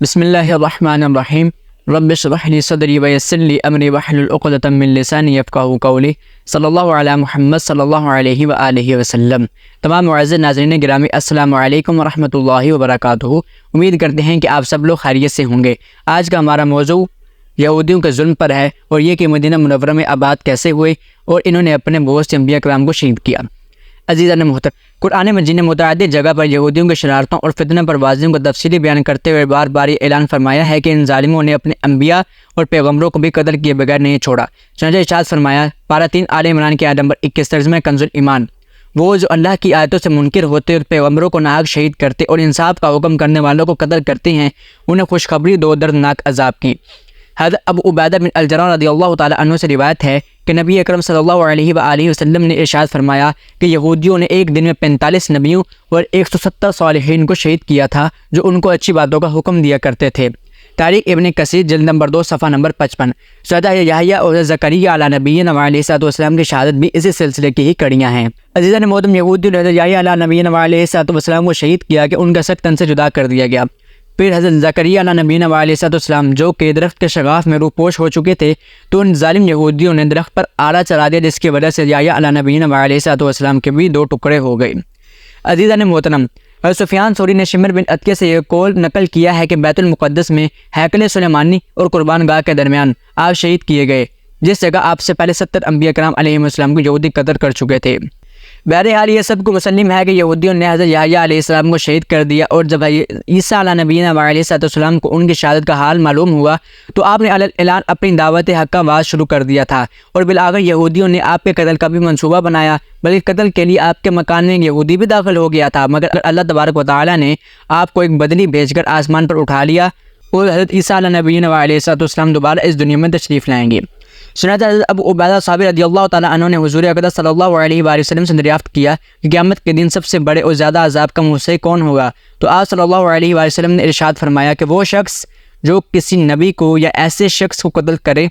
بسم اللہ الرحمن الرحیم رب اشرح لی صدری ویسر لی امری واحلل عقدۃ من لسانی یفقہوا قولی صلی اللہ علی محمد صلی اللہ علیہ وآلہ وسلم۔ تمام معزز ناظرین گرامی، السلام علیکم ورحمۃ اللہ وبرکاتہ۔ امید کرتے ہیں کہ آپ سب لوگ خیریت سے ہوں گے۔ آج کا ہمارا موضوع یہودیوں کے ظلم پر ہے، اور یہ کہ مدینہ منورہ میں آباد کیسے ہوئے اور انہوں نے اپنے بہت سے انبیاء کرام کو شہید کیا۔ عزیزان محترم، قرآن مجید نے متعدد جگہ پر یہودیوں کی شرارتوں اور فتنہ پروازیوں کو تفصیلی بیان کرتے ہوئے بار بار یہ اعلان فرمایا ہے کہ ان ظالموں نے اپنے انبیاء اور پیغمبروں کو بھی قتل کیے بغیر نہیں چھوڑا۔ چنانچہ ارشاد فرمایا، پارہ 3 آل عمران کی آیت نمبر 21، ترجمہ کنز الایمان، وہ جو اللہ کی آیتوں سے منکر ہوتے اور پیغمبروں کو ناحق شہید کرتے اور انصاف کا حکم کرنے والوں کو قتل کرتے ہیں، انہیں خوشخبری دو دردناک عذاب کی۔ حضرت ابو عبیدہ بن الجراح رضی اللہ تعالی عنہ سے روایت ہے کہ نبی اکرم صلی اللہ علیہ وآلہ وسلم نے ارشاد فرمایا کہ یہودیوں نے ایک دن میں 45 نبیوں اور 170 صالحین کو شہید کیا تھا جو ان کو اچھی باتوں کا حکم دیا کرتے تھے۔ تاریخ ابن کثیر جلد نمبر 2 صفحہ نمبر 55۔ سیدہ یحییٰ اور زکریا علیہ نبینا علیہ السلام کی شہادت بھی اسی سلسلے کی ہی کڑیاں ہیں۔ عزیزان محترم، یہودیوں نے حضرت یحییٰ علیہ نبینا علیہ السلام کو شہید کیا کہ ان کا سر تن سے جدا کر دیا گیا۔ پھر حضرت زکریا علیہ نبینا علیہ السلام جو کہ درخت کے شغاف میں روپوش ہو چکے تھے، تو ان ظالم یہودیوں نے درخت پر آڑا چلا دیا، جس کی وجہ سے یحییٰ علیہ نبینا علیہ السلام کے بھی 2 ٹکڑے ہو گئے۔ عزیزان محترم، حضرت سفیان ثوری نے شمر بن عطیہ سے یہ قول نقل کیا ہے کہ بیت المقدس میں ہیکل سلیمانی اور قربان گاہ کے درمیان آپ شہید کیے گئے، جس جگہ آپ سے پہلے 70 انبیاء کرام علیہ السلام کو یہودی قتل کر چکے تھے۔ بہرحال یہ سب کو مسلم ہے کہ یہودیوں نے حضرت یحییٰ علیہ السلام کو شہید کر دیا، اور جب عیسیٰ علیہ نبینا علیہ السلام کو ان کی شہادت کا حال معلوم ہوا تو آپ نے اعلان اپنی دعوت حق کا آغاز شروع کر دیا تھا، اور بالآخر یہودیوں نے آپ کے قتل کا بھی منصوبہ بنایا، بلکہ قتل کے لیے آپ کے مکان میں یہودی بھی داخل ہو گیا تھا، مگر اللہ تبارک و تعالیٰ نے آپ کو ایک بدنی بھیج کر آسمان پر اٹھا لیا، اور حضرت عیسیٰ علیہ نبینا علیہ السلام دوبارہ اس دنیا میں تشریف لائیں گے۔ سنت حضرت ابو عبیدہ صابر رضی اللہ تعالیٰ عنہ نے حضور اقدس صلی اللہ علیہ وآلہ وسلم سے دریافت کیا کہ قیامت کے دن سب سے بڑے اور زیادہ عذاب کا مستحق کون ہوگا؟ تو آپ صلی اللہ علیہ وآلہ وسلم نے ارشاد فرمایا کہ وہ شخص جو کسی نبی کو یا ایسے شخص کو قتل کرے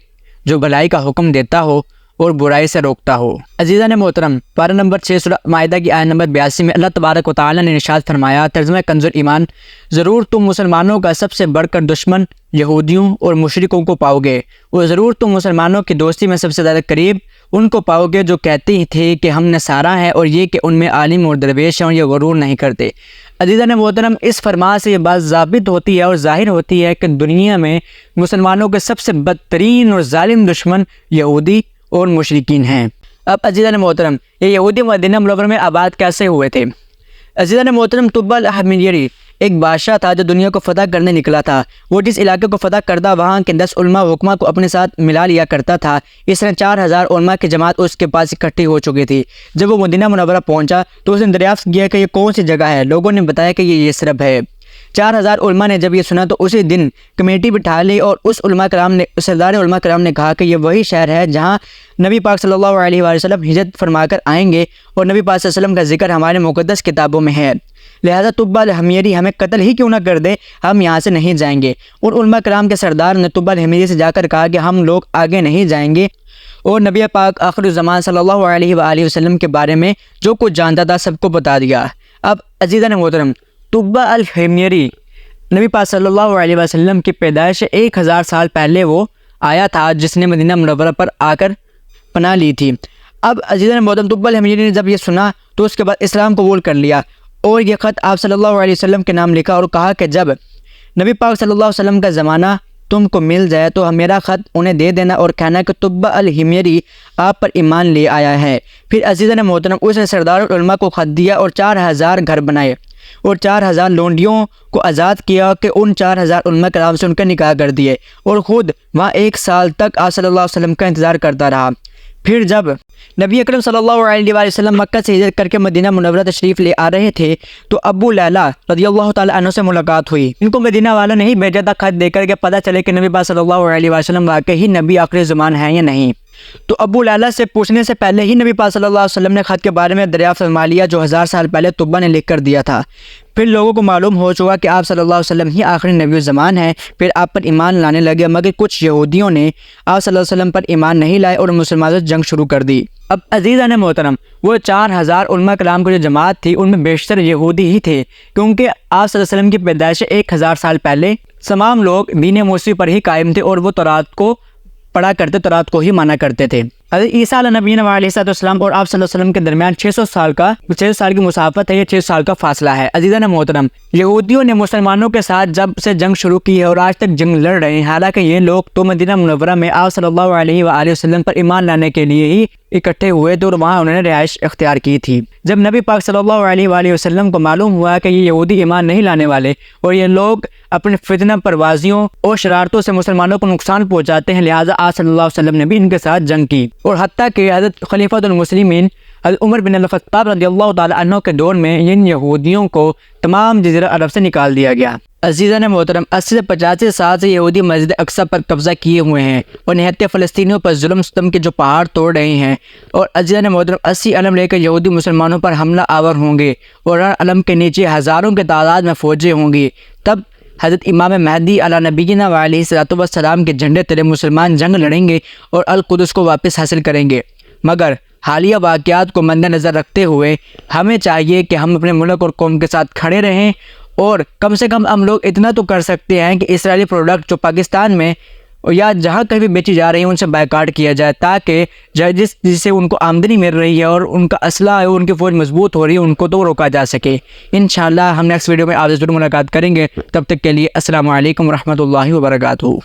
جو بھلائی کا حکم دیتا ہو اور برائی سے روکتا ہو۔ عزیزان محترم، پارہ نمبر 6 سورہ مائدہ کی آیت نمبر 82 میں اللہ تبارک و تعالیٰ نے ارشاد فرمایا، ترجمہ کنز الایمان، ضرور تم مسلمانوں کا سب سے بڑھ کر دشمن یہودیوں اور مشرکوں کو پاؤ گے، اور ضرور تم مسلمانوں کی دوستی میں سب سے زیادہ قریب ان کو پاؤ گے جو کہتے تھے کہ ہم نصارہ ہیں، اور یہ کہ ان میں عالم اور درویش ہیں اور یہ غرور نہیں کرتے۔ عزیزان محترم، اس فرمان سے یہ بات ثابت ہوتی ہے اور ظاہر ہوتی ہے کہ دنیا میں مسلمانوں کے سب سے بدترین اور ظالم دشمن یہودی اور مشرکین ہیں۔ اب عزیزان محترم، یہ یہودی مدینہ منورہ میں آباد کیسے ہوئے تھے؟ عزیزان محترم، طبع الحمیری ایک بادشاہ تھا جو دنیا کو فتح کرنے نکلا تھا۔ وہ جس علاقے کو فتح کرتا وہاں کے 10 علماء حکمہ کو اپنے ساتھ ملا لیا کرتا تھا۔ اس طرح 4000 علماء کی جماعت اس کے پاس اکٹھی ہو چکی تھی۔ جب وہ مدینہ منورہ پہنچا تو اس نے دریافت کیا کہ یہ کون سی جگہ ہے۔ لوگوں نے بتایا کہ یہ یثرب ہے۔ 4000 علماء نے جب یہ سنا تو اسی دن کمیٹی بٹھا لی، اور اس سردار علماء کرام نے کہا کہ یہ وہی شہر ہے جہاں نبی پاک صلی اللہ علیہ وآلہ وسلم ہجرت فرما کر آئیں گے، اور نبی پاک صلی اللہ علیہ وسلم کا ذکر ہمارے مقدس کتابوں میں ہے، لہذا طبع الحمیری ہمیں قتل ہی کیوں نہ کر دے، ہم یہاں سے نہیں جائیں گے۔ اور علماء کرام کے سردار نے طبع الحمیری سے جا کر کہا کہ ہم لوگ آگے نہیں جائیں گے، اور نبی پاک آخر الزمان صلی اللہ علیہ وآلہ وسلم کے بارے میں جو کچھ جانتا تھا سب کو بتا دیا۔ اب عزیزان محترم، طبع الحمیری نبی پاک صلی اللہ علیہ وسلم کی پیدائش سے 1000 سال پہلے وہ آیا تھا، جس نے مدینہ منورہ پر آ کر پناہ لی تھی۔ اب عزیزان محترم، طبع الحمیری نے جب یہ سنا تو اس کے بعد اسلام قبول کر لیا، اور یہ خط آپ صلی اللہ علیہ وسلم کے نام لکھا اور کہا کہ جب نبی پاک صلی اللہ علیہ وسلم کا زمانہ تم کو مل جائے تو میرا خط انہیں دے دینا اور کہنا کہ طبع الحمیری آپ پر ایمان لے آیا ہے۔ پھر عزیزان محترم، اس نے سردار العلماء کو خط دیا اور 4000 گھر بنائے اور 4000 لونڈیوں کو آزاد کیا کہ ان 4000 علماء کرام سے ان کا نکاح کر دیے، اور خود وہاں 1 سال تک آپ صلی اللہ علیہ وسلم کا انتظار کرتا رہا۔ پھر جب نبی اکرم صلی اللہ علیہ وآلہ وسلم مکہ سے ہجرت کر کے مدینہ منورہ تشریف لے آ رہے تھے تو ابو لیلہ رضی اللہ تعالیٰ عنہ سے ملاقات ہوئی۔ ان کو مدینہ والوں نے ہی بھیجا تھا خط دے کر کہ پتہ چلے کہ نبی پاک صلی اللہ علیہ وسلم واقعی نبی آخری زمان ہیں یا نہیں۔ تو ابو لیلہ سے پوچھنے سے پہلے ہی نبی پاک صلی اللہ علیہ وسلم نے خط کے بارے میں دریافت فرما لیا جو 1000 سال پہلے طبع نے لکھ کر دیا تھا۔ پھر لوگوں کو معلوم ہو چکا کہ آپ صلی اللہ علیہ وسلم ہی آخری نبی الزمان ہیں۔ پھر آپ پر ایمان لانے لگے، مگر کچھ یہودیوں نے آپ صلی اللہ علیہ وسلم پر ایمان نہیں لائے اور مسلمانوں سے جنگ شروع کر دی۔ اب عزیزان محترم، وہ 4000 علماء کرام کی جو جماعت تھی ان میں بیشتر یہودی ہی تھے، کیونکہ آپ صلی اللہ علیہ وسلم کی پیدائش 1000 سال پہلے تمام لوگ دین موسوی پر ہی قائم تھے اور وہ تورات کو پڑھا کرتے، تورات کو ہی مانا کرتے تھے۔ حضرت عیسیٰ علیہ نبی علیہ السلام اور آپ صلی اللہ علیہ وسلم کے درمیان 600 سال کی مسافت ہے، یہ 600 سال کا فاصلہ ہے۔ عزیزان محترم، یہودیوں نے مسلمانوں کے ساتھ جب سے جنگ شروع کی ہے اور آج تک جنگ لڑ رہے ہیں، حالانکہ یہ لوگ تو مدینہ منورہ میں آپ صلی اللہ علیہ وآلہ وسلم پر ایمان لانے کے لیے ہی اکٹھے ہوئے تھے اور وہاں انہوں نے رہائش اختیار کی تھی۔ جب نبی پاک صلی اللہ علیہ وآلہ وسلم کو معلوم ہوا کہ یہ یہودی ایمان نہیں لانے والے اور یہ لوگ اپنے فتنہ پروازیوں اور شرارتوں سے مسلمانوں کو نقصان پہنچاتے ہیں، لہٰذا آپ صلی اللہ علیہ وسلم نے بھی ان کے ساتھ جنگ کی، اور حتیٰ کہ حضرت خلیفۃ المسلمین حضرت عمر بن الخطاب رضی اللہ تعالی عنہ کے دور میں ان یہودیوں کو تمام جزیرہ عرب سے نکال دیا گیا۔ عزیزان محترم، 80 سے 85 سال سے یہودی مسجد اقصی پر قبضہ کیے ہوئے ہیں اور نہتے فلسطینیوں پر ظلم ستم کے جو پہاڑ توڑ رہے ہیں، اور عزیزان محترم 80 علم لے کر یہودی مسلمانوں پر حملہ آور ہوں گے اور ہر علم کے نیچے ہزاروں کے تعداد میں فوجیں ہوں گی، تب حضرت امام مہدی علیہ نبینا علیہ الصلوۃ والسلام کے جھنڈے تلے مسلمان جنگ لڑیں گے اور القدس کو واپس حاصل کریں گے۔ مگر حالیہ واقعات کو مد نظر رکھتے ہوئے ہمیں چاہیے کہ ہم اپنے ملک اور قوم کے ساتھ کھڑے رہیں، اور کم سے کم ہم لوگ اتنا تو کر سکتے ہیں کہ اسرائیلی پروڈکٹ جو پاکستان میں یا جہاں کہیں بھی بیچی جا رہی ہیں ان سے بائیکاٹ کیا جائے، تاکہ جس سے ان کو آمدنی مل رہی ہے اور ان کا اسلحہ ہے، ان کی فوج مضبوط ہو رہی ہے، ان کو تو روکا جا سکے۔ انشاءاللہ ہم نیکسٹ ویڈیو میں آپ سے ضرور ملاقات کریں گے، تب تک کے لیے السلام علیکم ورحمۃ اللہ وبرکاتہ۔